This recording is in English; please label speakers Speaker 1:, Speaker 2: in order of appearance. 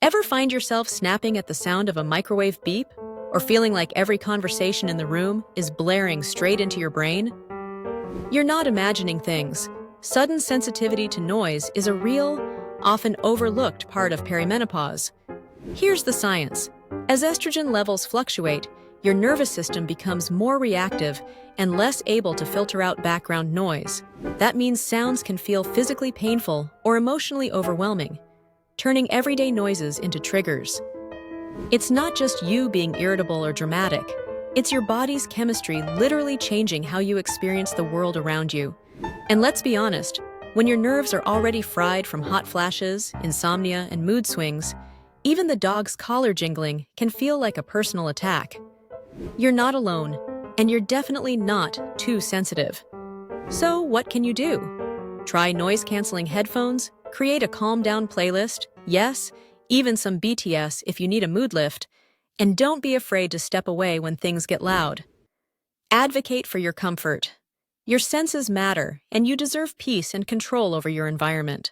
Speaker 1: Ever find yourself snapping at the sound of a microwave beep? Or feeling like every conversation in the room is blaring straight into your brain? You're not imagining things. Sudden sensitivity to noise is a real, often overlooked part of perimenopause. Here's the science. As estrogen levels fluctuate, your nervous system becomes more reactive and less able to filter out background noise. That means sounds can feel physically painful or emotionally overwhelming, turning everyday noises into triggers. It's not just you being irritable or dramatic. It's your body's chemistry literally changing how you experience the world around you. And let's be honest, when your nerves are already fried from hot flashes, insomnia, and mood swings, even the dog's collar jingling can feel like a personal attack. You're not alone, and you're definitely not too sensitive. So what can you do? Try noise-canceling headphones, create a calm-down playlist, yes, even some BTS if you need a mood lift, and don't be afraid to step away when things get loud. Advocate for your comfort. Your senses matter, and you deserve peace and control over your environment.